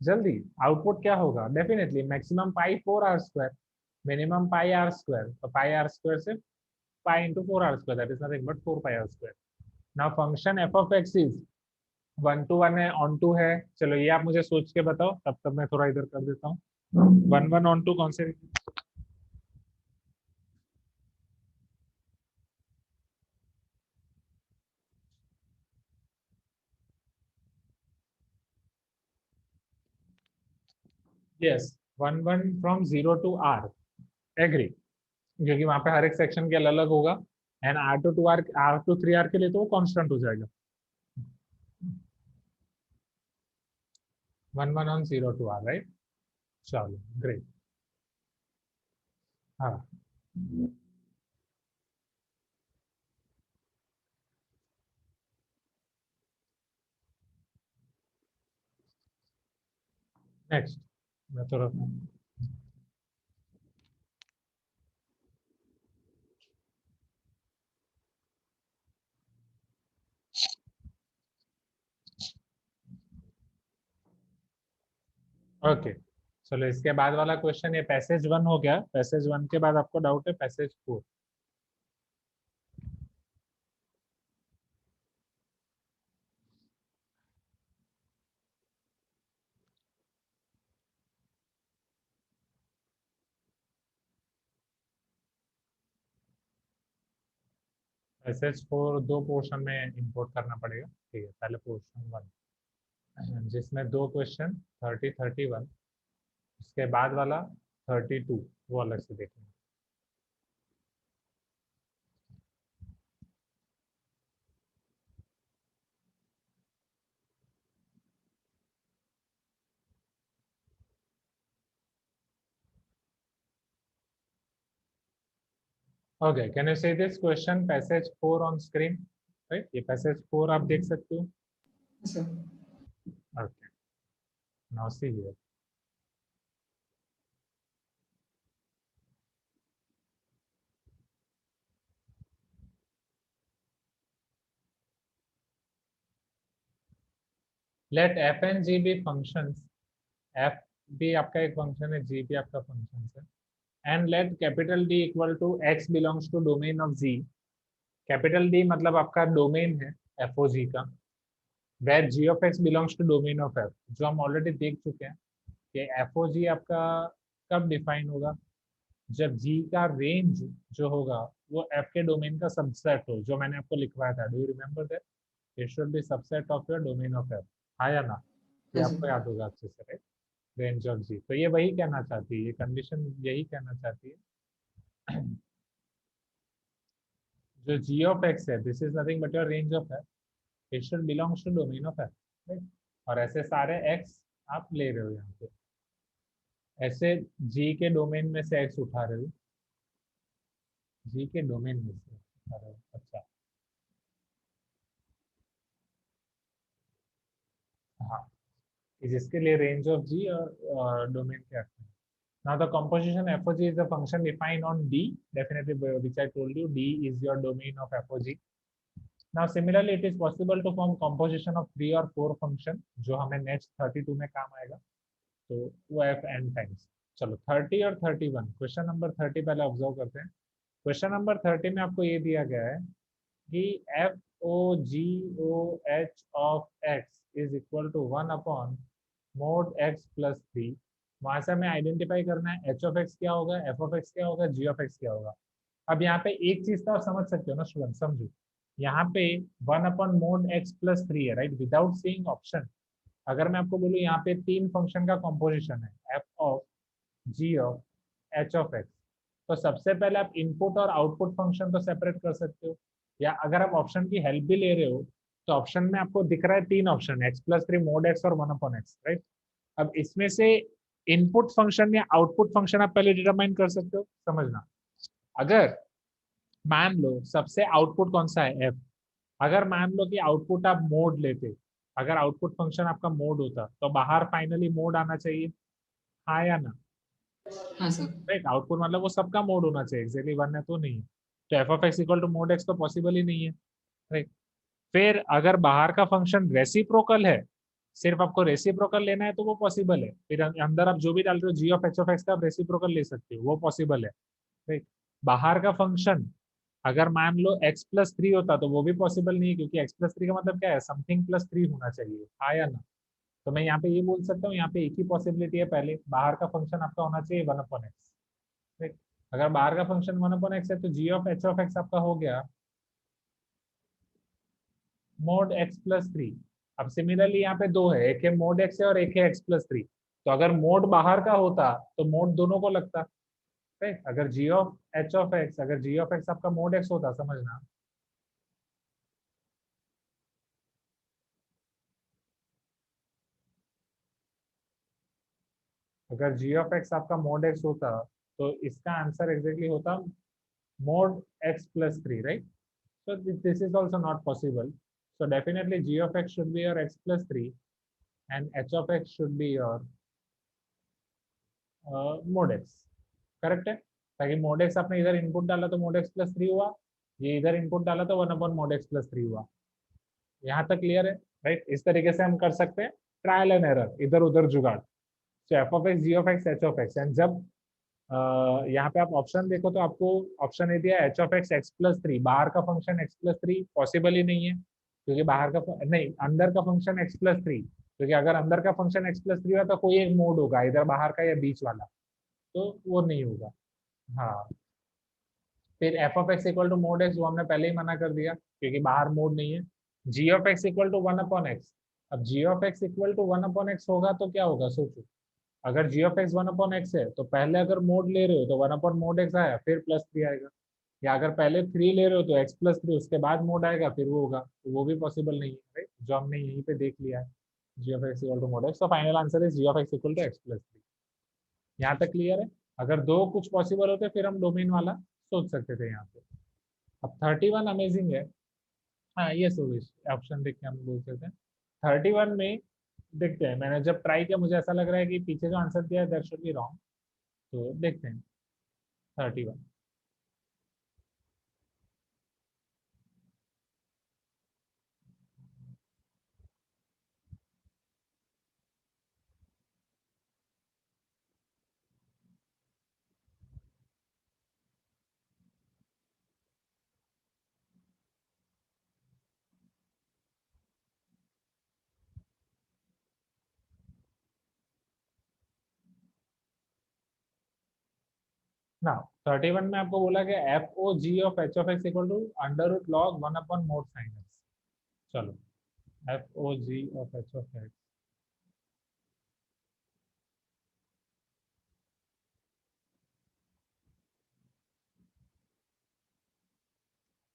जल्दी आउटपुट क्या होगा, डेफिनेटली मैक्सिमम पाई 4r स्क्वायर, मिनिमम पाई r स्क्वायर, तो पाई r स्क्वायर से pi into 4r square, that is nothing but 4 pi r square. Now function F of x is 1 to 1 है, ऑन टू है। चलो ये आप मुझे सोच के बताओ, तब तक मैं थोड़ा इधर कर देता हूँ। 1 1 ऑन टू कौन से, yes 1 1 from 0 to r, agree, क्योंकि वहां पे हर एक सेक्शन के अलग अलग होगा। एंड r to 3r के लिए तो वो कांस्टेंट हो जाएगा। 1 1 ऑन 0 टू r, राइट। चलो ग्रेट। हाँ, नेक्स्ट मैं थोड़ा, ओके चलो इसके बाद वाला क्वेश्चन, ये पैसेज 1 हो गया। पैसेज 1 के बाद आपको डाउट है पैसेज 4। पैसेज 4 दो पोर्शन में इंपोर्ट करना पड़ेगा, ठीक है। पहले पोर्शन 1 जिसमें दो क्वेश्चन 30 31, उसके बाद वाला 32 वो अलग से देखेंगे। Okay, can you see this question passage 4 on screen, right. ये पैसेज 4 आप देख सकते हो। हाँ sir. Okay, now see here. Let f and g be functions, f भी आपका एक फंक्शन है, जी भी आपका फंक्शन है। And let capital D equal to x belongs to domain of g. Capital D मतलब आपका डोमेन है एफ ओ जी का, where g of x belongs to domain of f, जो हम ऑलरेडी देख चुके हैं कि एफ ओ जी आपका कब डिफाइन होगा, जब जी का रेंज जो होगा वो एफ के डोमेन का सबसेट हो, जो मैंने आपको लिखवाया था, do you remember that, it should be subset of your domain of F, आया ना, ये हाँ आपको सर। याद होगा अच्छे से, राइट। रेंज ऑफ जी, तो ये वही कहना चाहती है, ये कंडीशन यही कहना चाहती है। जो जी ऑफ एक्स है, this is nothing but your range of f, it should belongs to domain of f, right. और ऐसे सारे एक्स आप ले रहे हो यहाँ पे, ऐसे जी के डोमेन में से एक्स उठा रहे हो, जी के डोमेन में से उठा रहे हो, अच्छा हाँ, जिसके लिए रेंज ऑफ जी और डोमेन के अर्थ में। Now the composition f of g is the function defined on D definitely which I told you, D is your domain of FOG. Now similarly it is possible to form composition of 3 और 4 function जो हमें next 32 में काम आएगा, तो वो f n times. चलो 30 और 31, क्वेश्चन नंबर 30 पहले ऑब्जर्व करते हैं. क्वेश्चन नंबर 30 में आपको ये दिया गया है कि f o g o h of x is equal to 1 upon mod x plus 3. वहां से हमें आइडेंटिफाई करना है एच ऑफ एक्स क्या होगा, एफ ऑफ एक्स क्या होगा, जी ऑफ एक्स क्या होगा. अब यहाँ पे एक चीज तो आप समझ सकते हो ना स्टूडेंट, समझो. यहाँ पे 1 अपॉन मोड एक्स प्लस 3 है, राइट, विदाउट सीइंग ऑप्शन. अगर मैं आपको बोलूँ यहाँ पे 3 फंक्शन का कॉम्पोजिशन है, f of g of h of x, तो सबसे पहले आप इनपुट और आउटपुट फंक्शन तो सेपरेट कर सकते हो, या अगर आप ऑप्शन की हेल्प भी ले रहे हो तो ऑप्शन में आपको दिख रहा है 3 option, x plus 3, mode x और 1 अपॉन एक्स, राइट. अब इसमें से इनपुट फंक्शन या आउटपुट फंक्शन आप पहले डिटरमाइन कर सकते हो. समझना, अगर मान लो सबसे आउटपुट कौन सा है, एफ. अगर मान लो कि आउटपुट आप मोड लेते, अगर आउटपुट फंक्शन आपका मोड होता तो बाहर फाइनली मोड आना चाहिए, हाँ या ना. हाँ सर. राइट, आउटपुट मतलब वो सबका मोड होना चाहिए, एक्जेक्टली वन है तो नहीं है. तो f of x equal to mod x तो पॉसिबल ही नहीं है, राइट. फिर अगर बाहर का फंक्शन रेसिप्रोकल है, सिर्फ आपको रेसिप्रोकल लेना है तो वो पॉसिबल है. फिर अंदर आप जो भी डाल रहे हो जी ऑफ एच ऑफ एक्स का आप रेसिप्रोकल ले सकते हो, वो पॉसिबल है, राइट. बाहर का फंक्शन अगर मान लो x प्लस 3 होता तो वो भी पॉसिबल नहीं है, क्योंकि x प्लस 3 का मतलब क्या है, समथिंग प्लस 3 होना चाहिए, हाँ या ना. तो मैं यहाँ पे ये बोल सकता हूँ, यहाँ पे एक ही पॉसिबिलिटी है, पहले बाहर का फंक्शन आपका होना चाहिए 1 अपॉन एक्स, ठीक. अगर बाहर का फंक्शन 1 अपॉन एक्स है तो g of h of x आपका हो गया मोड एक्स प्लस 3. अब सिमिलरली यहाँ पे दो है, एक है मोड एक्स है और एक है एक्स प्लस 3. तो अगर मोड बाहर का होता तो मोड दोनों को लगता, ठीक. अगर g of h of x, अगर जी ऑफ एक्स आपका मोड एक्स होता, समझना, अगर जी ऑफ एक्स आपका मोड एक्स होता तो इसका आंसर एग्जैक्टली होता mode x plus 3, right. So this is also not possible. So definitely g of x should be your x plus 3 and h of x should be your mod x. Correct है, ताकि mod x आपने इधर input डाला तो mod x plus 3 हुआ, ये इधर input डाला तो 1 अपॉन mod x प्लस 3 हुआ. यहाँ तक क्लियर है, राइट. इस तरीके से हम कर सकते हैं ट्रायल एंड एरर, इधर उधर जुगाड़. So f of x, g of x, h of x. And जब यहाँ पे आप ऑप्शन देखो तो आपको ऑप्शन ये दिया H of x x plus 3, बाहर का फंक्शन एक्स प्लस 3 पॉसिबल ही नहीं है, क्योंकि बाहर का नहीं, अंदर का फंक्शन एक्स प्लस 3, क्योंकि अगर अंदर का फंक्शन एक्स प्लस 3 हुआ तो कोई एक मोड होगा, इधर बाहर का या बीच वाला, तो वो नहीं होगा. हाँ, फिर f of x equal to mod x, वो हमने पहले ही मना कर दिया क्योंकि बाहर मोड नहीं है. G of x equal to 1 upon x. अब g of x equal to 1 upon x होगा तो क्या होगा, सोचो. अगर g of x 1 upon x है तो पहले अगर मोड ले रहे हो तो 1 अपॉन मोड एक्स आया, फिर प्लस 3 आएगा. या अगर पहले 3 ले रहे हो तो एक्स प्लस 3, उसके बाद मोड आएगा, फिर वो होगा, तो वो भी पॉसिबल नहीं है, राइट, जो हमने यहीं पे देख लिया है. G of x equal to mod x, तो final answer is g of x equal to x plus 3. यहाँ तक क्लियर है. अगर दो कुछ पॉसिबल होते फिर हम डोमेन वाला सोच सकते थे यहाँ पे. अब 31 अमेजिंग है. हाँ ये सोच ऑप्शन देख के हम बोल सकते हैं 31 में. देखते हैं, मैंने जब ट्राई किया मुझे ऐसा लग रहा है कि पीछे जो आंसर दिया है दैट शुड बी रॉन्ग. तो देखते हैं 31. ना 31 में आपको बोला कि f o g of h of x equal to under root log 1 upon mod sine x. चलो, f o g of h of x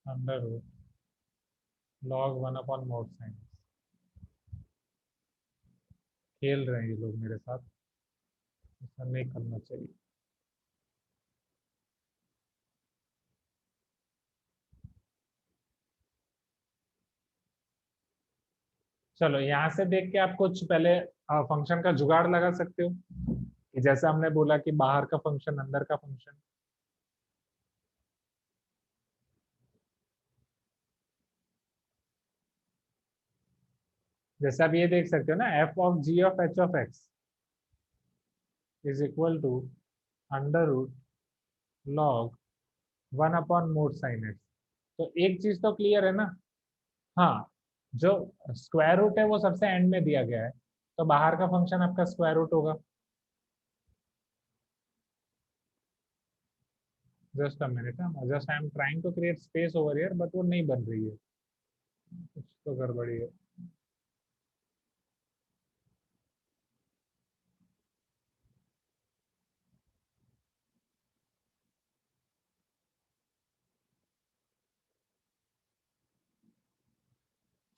under root log 1 upon mod sine x. खेल रहे हैं ये लोग मेरे साथ, ऐसा नहीं करना चाहिए. चलो, यहाँ से देख के आप कुछ पहले फंक्शन का जुगाड़ लगा सकते हो कि जैसे हमने बोला कि बाहर का फंक्शन अंदर का फंक्शन. जैसे आप ये देख सकते हो ना, f of g of h of x is equal to under root log 1 upon mod sine x. तो एक चीज तो क्लियर है ना, हाँ, जो स्क्वायर रूट है वो सबसे एंड में दिया गया है, तो बाहर का फंक्शन आपका स्क्वायर रूट होगा। Just a minute, just I am trying to create space over here, but वो नहीं बन रही है, कुछ तो गड़बड़ी है।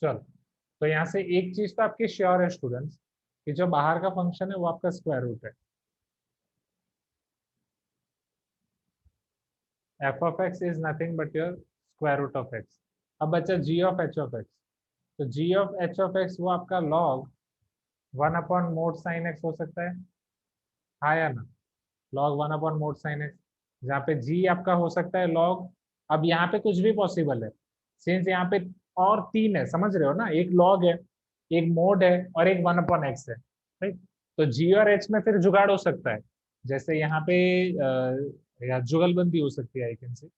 चलो, तो यहाँ से एक चीज तो आपकी श्योर है स्टूडेंट्स, कि जो बाहर का फंक्शन है वो आपका स्क्वायर रूट है। F of x is nothing but your square root of x. अब बच्चा g of h of x, तो g of h of x वो आपका log 1 upon mod sine x हो सकता है, हाँ या ना? Log 1 upon mod sine x, जहाँ पे जी आपका हो सकता है लॉग। अब यहाँ पे कुछ भी पॉसिबल है, सिंस यहाँ पे और तीन है, समझ रहे हो ना, एक लॉग है, एक मोड है, और एक 1 अपॉन एक्स है, राइट? तो जी और एच में फिर जुगाड़ हो सकता है, जैसे यहाँ पे या जुगलबंदी हो सकती है, आई कैन से।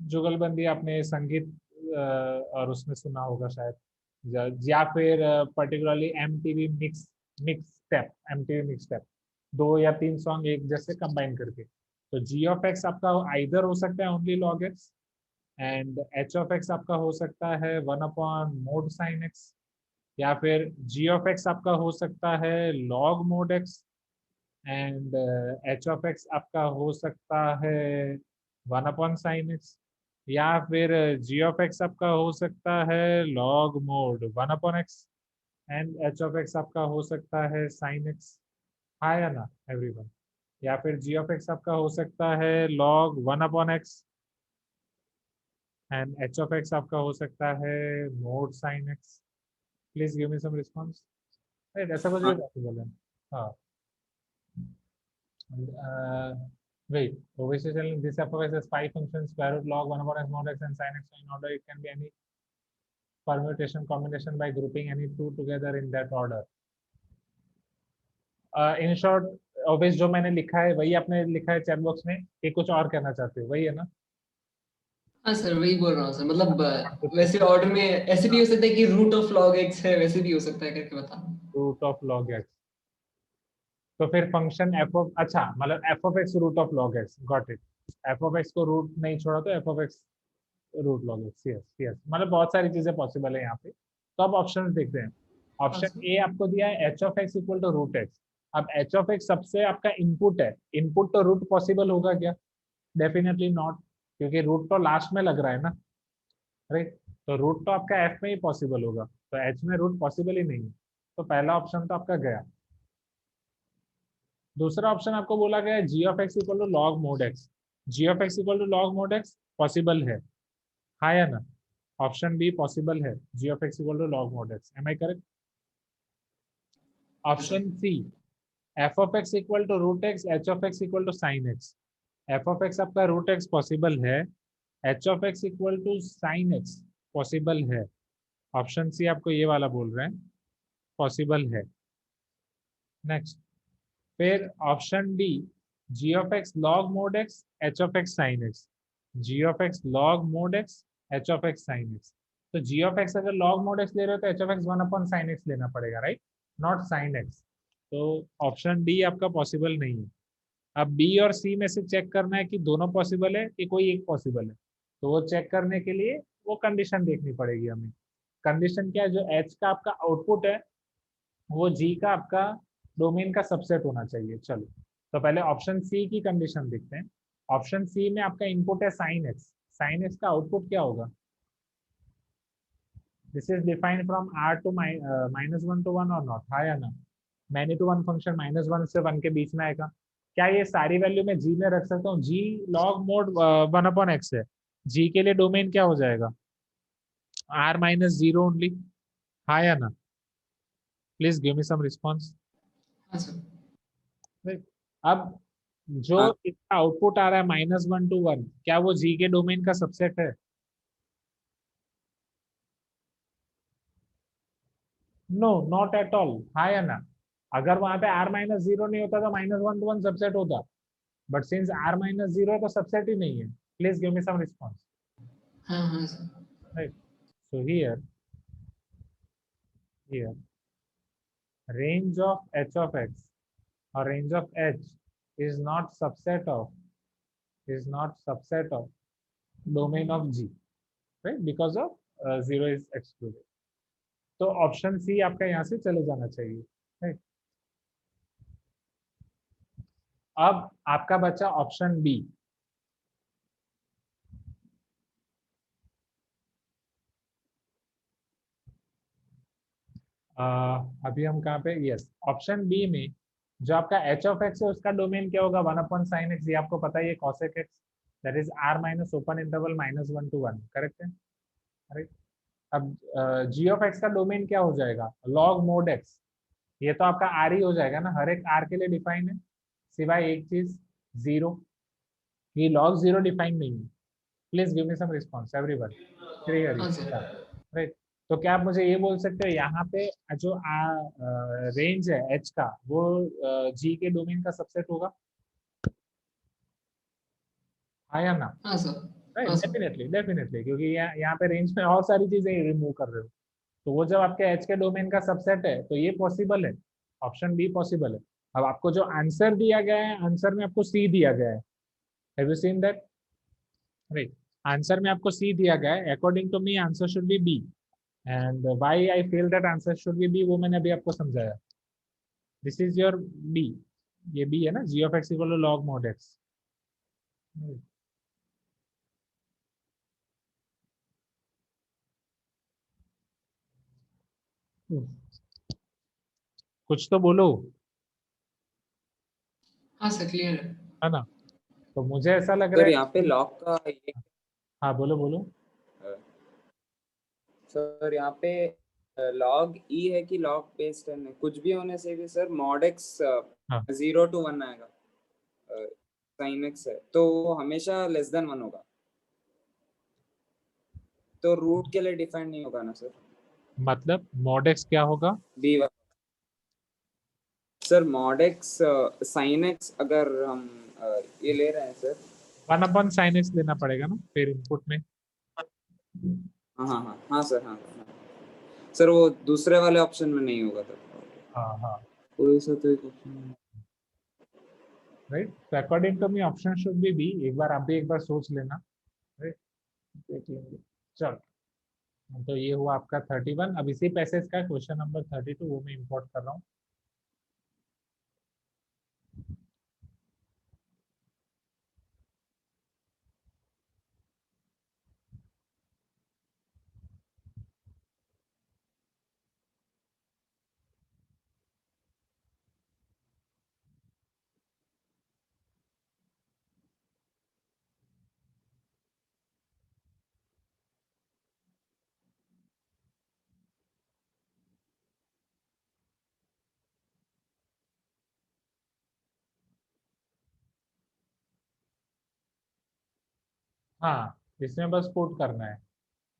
जुगलबंदी आपने संगीत और उसमें सुना होगा शायद, या फिर particularly MTV mix mix step, MTV mix step, दो या तीन सॉन्ग एक जैसे कंबाइन करके। तो जी ऑफ एक्स आपका आइदर हो सकता है only log x, and h of x आपका हो सकता है 1 अपॉन मोड साइन एक्स, या फिर जी ऑफ एक्स आपका हो सकता है log mod x, and h of x आपका हो सकता है 1 अपॉन साइन एक्स, या फिर जी ऑफ एक्स आपका हो सकता है log mode 1 upon x, and h of x आपका हो सकता है साइन एक्स, हाँ या ना एवरीवन? या फिर जी ऑफ एक्स आपका हो सकता है log 1 upon x, and h of x आपका हो सकता है mod sine x. Please give me some response. ऐसा कुछ भी पॉसिबल है? हाँ। Wait, obviously telling this f of x has five functions: square root, log 1 upon x, mod x, and sin x. So in order, it can be any permutation combination by grouping any two together in that order. In short, obvious जो मैंने लिखा है वही आपने लिखा है chat box में, कि कुछ और कहना चाहते हो, वही है ना? हाँ सर, वही बोल रहा हूँ सर, मतलब वैसे ऑर्डर में ऐसे भी हो सकता है कि रूट ऑफ लॉग एक्स है, वैसे भी हो सकता है करके बता। रूट ऑफ लॉग एक्स, तो फिर फंक्शन एफ ऑफ, अच्छा मतलब f of x root of log x, got it. F of x को रूट नहीं छोड़ा तो f of x root log x, yes yes, मतलब बहुत सारी चीजें पॉसिबल है यहाँ पे। तो अब ऑप्शन देखते हैं। हाँ ऑप्शन सर। ए आपको दिया है h of x equal to root x. अब एच ऑफ एक्स सबसे आपका इनपुट है, इनपुट तो रूट पॉसिबल होगा क्या? डेफिनेटली नॉट, क्योंकि रूट तो लास्ट में लग रहा है ना, राइट? तो रूट तो आपका एफ में ही पॉसिबल होगा, तो एच में रूट पॉसिबल ही नहीं है, तो पहला ऑप्शन तो आपका गया। दूसरा ऑप्शन आपको बोला गया है g of x equal to log mod x. G of x equal to log mod x possible है, हाँ या ना? ऑप्शन बी पॉसिबल है, g of x equal to log mod x, am I correct? हाँ sir. Option c, f of x equal to root x, h of x equal to sine x. F of x आपका root x possible है, h of x equal to sine x possible है। Option C आपको ये वाला बोल रहे हैं possible है। नेक्स्ट, फिर option D, g of x log mod x, h of x sine x. G of x log mod x, h of x sine x. तो जी ऑफ एक्स अगर लॉग मोड एक्स ले रहे हो तो h of x 1 upon sine x लेना पड़ेगा, right? Not sine x. तो option D आपका पॉसिबल नहीं है। अब बी और सी में से चेक करना है कि दोनों पॉसिबल है कि कोई एक पॉसिबल है। तो वो चेक करने के लिए वो कंडीशन देखनी पड़ेगी हमें। कंडीशन क्या है? जो एच का आपका आउटपुट है वो जी का आपका डोमेन का सबसेट होना चाहिए। चलो, तो पहले ऑप्शन सी की कंडीशन देखते हैं। ऑप्शन सी में आपका इनपुट है साइन एक्स, साइन एक्स का आउटपुट क्या होगा? This is defined from R to -1 to 1 और नॉट, हाँ या ना? मैनी टू वन फंक्शन -1 से 1 के बीच में आएगा। क्या ये सारी वैल्यू मैं जी में रख सकता हूँ? जी लॉग मोड 1 अपॉन एक्स है, जी के लिए डोमेन क्या हो जाएगा? R-0 ओनली, हाँ या ना? Please give me some response. हाँ सर। अब जो इसका आउटपुट आ रहा है -1 to 1, क्या वो जी के डोमेन का सबसेट है? नो नॉट एट ऑल, हाँ या ना? अगर वहां पे r माइनस जीरो नहीं होता तो -1 to 1 सबसेट होता, but since r minus zero है तो सबसेट ही नहीं है. Please give me some response. हाँ हाँ sir. Right. So here range of h of x or range of h is not subset of domain of G, right? Because of 0 is excluded. तो option C आपका यहाँ से चले जाना चाहिए, right? अब आपका बचा ऑप्शन बी. अभी हम कहाँ पे, यस, ऑप्शन बी में जो आपका एच ऑफ एक्स है उसका डोमेन क्या होगा, 1/sin x, ये आपको पता है, ये cosec x, that is r minus open interval -1 to 1, correct है? राइट. अब जी ऑफ एक्स का डोमेन क्या हो जाएगा, log mod x, ये तो आपका आर ही हो जाएगा ना, हर एक आर के लिए डिफाइन है सिवाय एक चीज, जीरो. ये log जीरो डिफाइन नहीं है. Please give me some response everyone. हाँ सर. राइट. तो क्या आप मुझे ये बोल सकते हो यहाँ पे जो रेंज है एच का वो जी के डोमेन का सबसेट होगा, हाँ या ना? हाँ सर. राइट, हाँ सर. डेफिनेटली डेफिनेटली, क्योंकि यहाँ पे रेंज में और सारी चीजें रिमूव कर रहे हो, तो वो जब आपके एच के डोमेन का सबसेट है तो ये पॉसिबल है, ऑप्शन बी पॉसिबल है. अब आपको जो आंसर दिया गया है, आंसर में आपको सी दिया गया है, have you seen that? Right. Answer में आपको सी दिया गया है, according to me answer should be b. And why I feel that answer should be b, वो मैंने अभी आपको समझाया. This is your b. ये बी है ना, g of x equal to log mod x. कुछ तो बोलो, हाँ सर क्लियर है. है ना? तो मुझे ऐसा लग रहा सर है यहाँ पे कि लॉग का ये हाँ बोलो बोलो. सर यहाँ पे लॉग ई है कि लॉग बेस 10 है, कुछ भी होने से भी सर मॉड एक्स हाँ 0 to 1 आएगा. साइन एक्स है तो वो हमेशा लेस देन 1 होगा, तो रूट के लिए डिफाइन नहीं होगा ना सर. मतलब मॉड एक्स क्या होगा? B sir mod x sine x अगर हम ये ले रहे हैं सर. 1/sin x लेना पड़ेगा ना फिर इनपुट में. हाँ हाँ हाँ हाँ सर. हाँ हाँ सर वो दूसरे वाले ऑप्शन में नहीं होगा तब. हाँ हाँ. कोई सा तो एक ऑप्शन. राइट. तो according to me option should be B. एक बार आप भी एक बार सोच लेना. राइट. देख लेंगे. चलो, तो ये हुआ आपका 31. अब इसी पैसेज का क्वेश्चन नंबर 32 वो मैं इंपोर्ट कर रहा हूँ. हाँ, इसमें बस पुट करना है.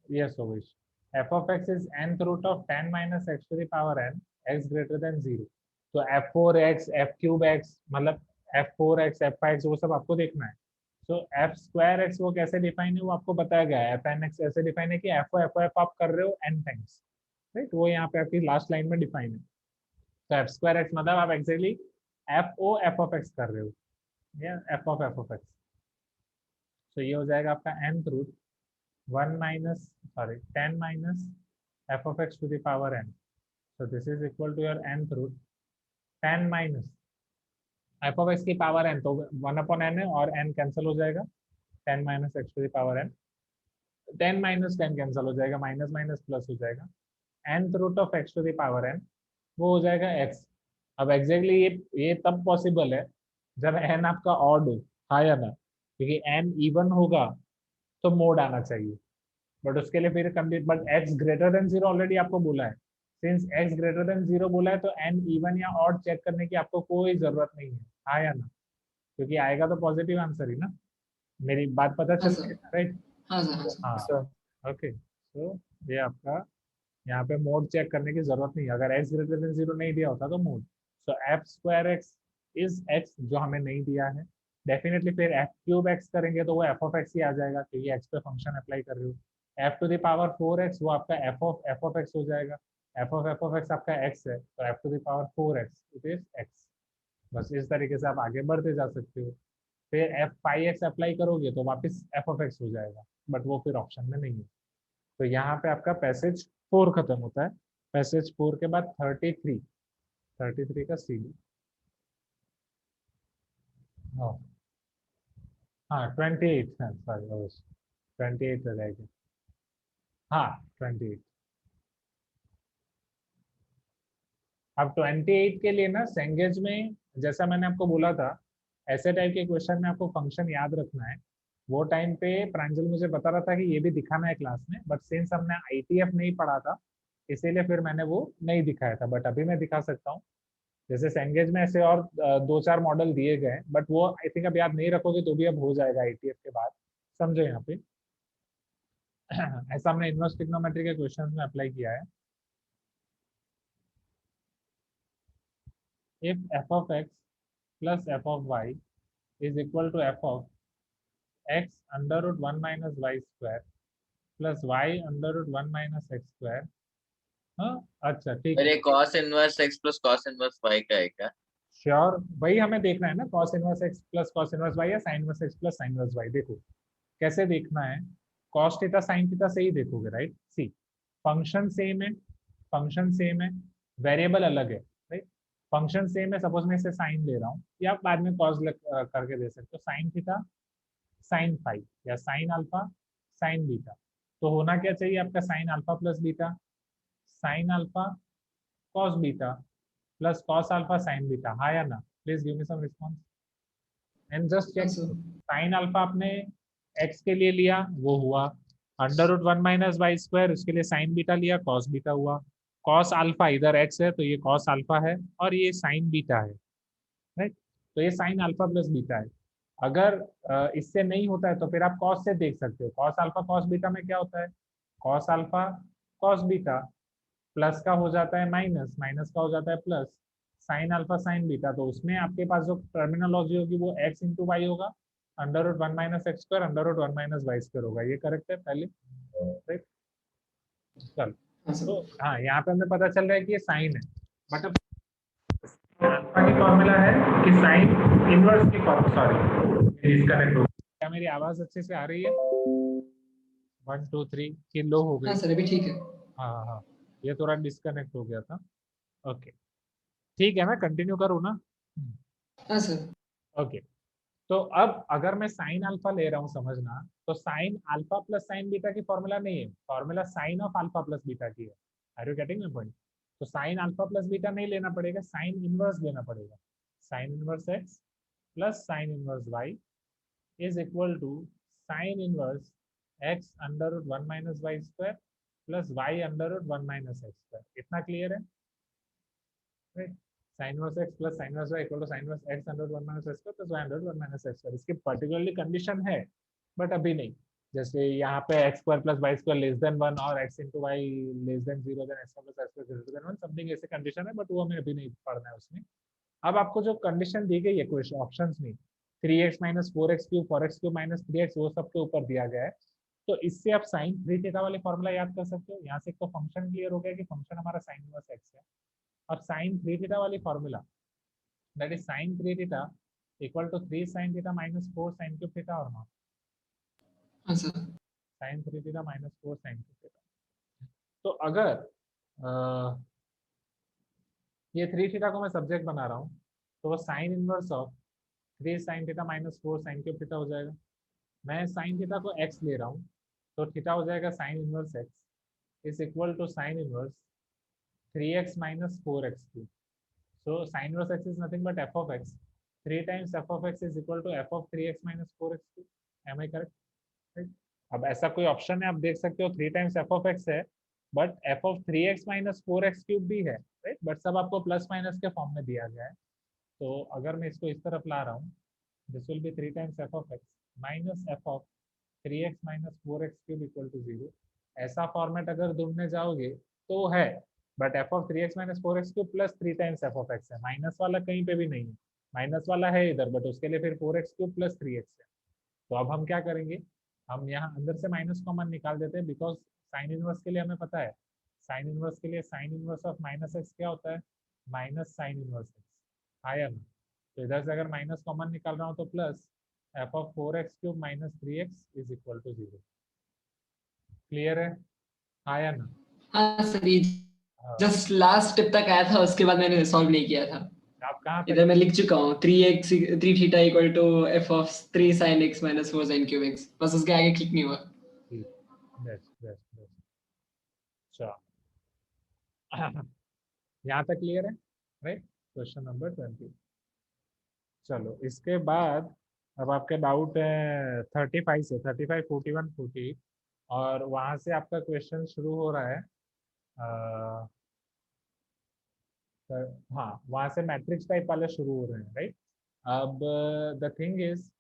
Yes, Ovish. F of x is nth root of 10 minus x to the power n, x greater than 0. तो f4x, f cube x, मतलब f4x, f5x, वो सब आपको देखना है. तो f square x वो कैसे डिफाइन है वो आपको बताया गया है. fnx ऐसे डिफाइन है कि f f आप कर रहे हो n टाइम्स, राइट? वो यहाँ पे आपकी लास्ट लाइन में डिफाइन है. तो f square x मतलब आप एक्जेक्टली f of x कर रहे हो, या f of x. तो ये हो जाएगा आपका nth root 10 minus f of x to the power n. So this is equal to your nth root 10 minus f of x की पावर n, तो 1/n है और n कैंसिल हो जाएगा. 10 minus x to the power n, 10 minus 10 cancel हो जाएगा, minus minus plus हो जाएगा. nth root of x to the power n वो हो जाएगा x. अब एग्जैक्टली ये तब पॉसिबल है जब n आपका ऑड हो, हाँ या ना? क्योंकि n इवन होगा तो मोड आना चाहिए, बट उसके लिए फिर complete, but x greater than 0 already आपको बोला है. सिंस x ग्रेटर देन 0 बोला है तो n इवन या ऑड चेक करने की आपको कोई जरूरत नहीं है, हाँ या ना? क्योंकि आएगा तो पॉजिटिव आंसर ही ना. मेरी बात पता हाँ चल रही सर. है, राइट? हाँ सर. हाँ सर. हाँ. सर ओके, तो ये आपका यहाँ पे मोड चेक करने की जरूरत नहीं है, अगर x ग्रेटर देन 0 नहीं दिया होता तो mode. So F square x is x, जो हमें नहीं दिया है। डेफिनेटली फिर एफ क्यूब एक्स करेंगे तो वो एफ ऑफ एक्स ही आ जाएगा, क्योंकि एक्स पे फंक्शन अप्लाई कर रहे हो। F two the power 4x वो आपका एफ ऑफ एक्स हो जाएगा। एफ ऑफ एक्स आपका x है, तो F two the power 4x it is x। बस इस तरीके से आप आगे बढ़ते जा सकते हो। फिर एफ पाई एक्स अप्लाई करोगे तो वापस एफ ऑफ एक्स हो जाएगा, बट वो फिर ऑप्शन में नहीं है। तो यहाँ पे आपका पैसेज 4 खत्म होता है। पैसेज 4 के बाद 33 का सी डी। हाँ 28 है, सॉरी 28 रह जाएगा। हाँ 28। अब 28 के लिए ना सेंगेज में, जैसा मैंने आपको बोला था, ऐसे टाइप के क्वेश्चन में आपको फंक्शन याद रखना है। वो टाइम पे प्रांजल मुझे बता रहा था कि ये भी दिखाना है क्लास में, बट सिंस हमने आईटीएफ नहीं पढ़ा था इसीलिए फिर मैंने वो नहीं दिखाया था, बट अभी मैं दिखा सकता हूँ। जैसे सेंगेज में ऐसे और 2-4 मॉडल दिए गए हैं, बट वो आई थिंक अब याद नहीं रखोगे तो भी अब हो जाएगा आईटीएफ के बाद। समझो यहाँ पे ऐसा हमने इनवर्स ट्रिग्नोमेट्री के क्वेश्चन में अप्लाई किया है। If f of x plus F of y is equal to f of x under root 1 minus y square plus y under root 1 minus x square. हाँ अच्छा ठीक और है। ये cos inverse x plus cos inverse y का है क्या? Sure, वही हमें देखना है ना, cos inverse x plus cos inverse y या sine inverse x plus sine inverse y. देखो कैसे देखना है, कॉस थीटा साइन थीटा से ही देखोगे, राइट। सी फंक्शन सेम है, फंक्शन सेम है, वेरिएबल अलग है, राइट। फंक्शन सेम है, सपोज मैं इसे साइन ले रहा हूँ, या आप बाद में कॉस करके दे सकते हो, साइन थीटा साइन फाइव या साइन अल्फा साइन बीटा। तो होना क्या चाहिए आपका, sine alpha plus beta sine alpha cos beta plus cos alpha sine beta. हाँ या ना, please give me some response and just हाँ चेक। सर। साइन अल्फा आपने एक्स के लिए लिया, वो हुआ। Under root 1 minus y square, उसके लिए साइन बीटा लिया, कॉस बीटा हुआ। कॉस अल्फा इधर एक्स है तो ये कॉस अल्फा है, और ये साइन बीटा है, राइट। तो ये साइन अल्फा प्लस बीटा है। अगर इससे नहीं होता है तो फिर आप कॉस से देख सकते हो, कॉस अल्फा कॉस बीटा में क्या होता है, cos alpha cos beta plus का हो जाता है माइनस, माइनस का हो जाता है plus, sine alpha sine beta. तो उसमें आपके पास जो टर्मिनोलॉजी होगी वो एक्स इंटू वाई होगा, under root 1 minus x square under root 1 minus y square होगा। ये करेक्ट है पहले, राइट। चल हाँ सर। तो हाँ, यहाँ पे हमें पता चल रहा है कि ये साइन है, बट अब अल्फा की फॉर्मूला है कि साइन इनवर्स की फॉर्मूला, सॉरी डिस्कनेक्ट हो गया। क्या मेरी आवाज अच्छे से आ रही है? 1 2 3 की लो हो गई। हाँ सर, अभी ठीक है। हाँ हाँ हाँ, ये थोड़ा डिस्कनेक्ट हो गया था। ओके ठीक है, मैं कंटिन्यू करूँ ना? हाँ सर। ओके तो अब अगर मैं साइन अल्फा ले रहा हूँ, समझना, तो sine alpha plus sine beta की फॉर्मूला नहीं है, formula sine of alpha plus beta की है। Are you getting my point? तो साइन अल्फा प्लस बीटा नहीं लेना पड़ेगा, साइन इनवर्स लेना पड़ेगा। Sine inverse x plus sine inverse y is equal to sine inverse x under root 1 minus y square plus y under root 1 minus x square. इतना clear है, right. sin inverse x plus sin inverse y equal to sin inverse x under root 1 minus x square plus y under root 1 minus x square। इसकी particularly condition है, but अभी नहीं। जैसे यहाँ पे x square plus y square less than 1 और x into y less than 0 then x plus x square greater than 1, something ऐसे condition है, बट वो हमें अभी नहीं पढ़ना है उसमें। अब आपको जो कंडीशन दी गई है क्वेश्चन ऑप्शंस में, 3x minus 4x cube 4x cube minus 3x, वो सबके ऊपर दिया गया है। तो इससे आप साइन 3 थीटा वाले फॉर्मूला याद कर सकते हो। यहाँ से एक तो फंक्शन क्लियर हो गया कि फंक्शन हमारा साइन इनवर्स x है। अब साइन 3 थीटा वाली formula, that is sin 3 theta equal to 3 sin theta minus 4 sin cube theta or not? हाँ sir. sin 3 theta minus 4 sin cube theta। तो अगर ये 3 थीटा को मैं सब्जेक्ट बना रहा हूँ, तो वो sine inverse of 3 sin theta minus 4 sin cube theta हो जाएगा। मैं sin थीटा को x ले रहा हूँ, तो थीटा हो जाएगा sine inverse x is equal to sine inverse 3x minus 4x cube। So sin inverse x is nothing but f of x. 3 times f of x is equal to f of 3x minus 4x cube. Am I correct? Right? अब ऐसा कोई option है आप देख सकते हो 3 times f of x है, but f of 3x minus 4x cube भी है, राइट। बट सब आपको प्लस माइनस के फॉर्म में दिया गया है। तो अगर मैं इसको इस तरफ ला रहा हूँ, this will be 3 times f of x minus f of 3x minus 4x cube equal to 0। ऐसा फॉर्मेट अगर ढूंढने जाओगे तो है, but F of 3x minus 4x cube plus 3 times F of x है, माइनस वाला कहीं पे भी नहीं है, माइनस वाला है इधर, बट उसके लिए फिर 4x क्यूब प्लस 3x है। तो अब हम क्या करेंगे, हम यहाँ अंदर से माइनस कॉमन निकाल देते हैं, बिकॉज साइन इनवर्स के लिए हमें पता है, साइन इनवर्स के लिए sine inverse of minus x क्या होता है, माइनस साइन इनवर्स एक्स, आया ना। तो इधर से अगर माइनस कॉमन निकाल रहा हूँ तो plus F of 4x cube minus 3x is equal to 0। Clear है, आया ना। हाँ सर, ये हाँ, जस्ट लास्ट स्टेप तक आया था, उसके बाद मैंने सॉल्व नहीं किया था। आप कहाँ इधर तक, मैं लिख चुका हूँ 3x 3 theta equal to f of 3 sin x minus 4 sin cube x, बस उसके आगे क्लिक नहीं हुआ। बेस्ट बेस्ट बेस्ट, अच्छा यहाँ तक क्लियर है, राइट। Question number 20। चलो इसके बाद अब आपके डाउट है 35 से, 35, 41, 40, और वहां से आपका क्वेश्चन शुरू हो रहा है। हाँ, वहां से मैट्रिक्स टाइप वाले शुरू हो रहे हैं, राइट। अब द थिंग इज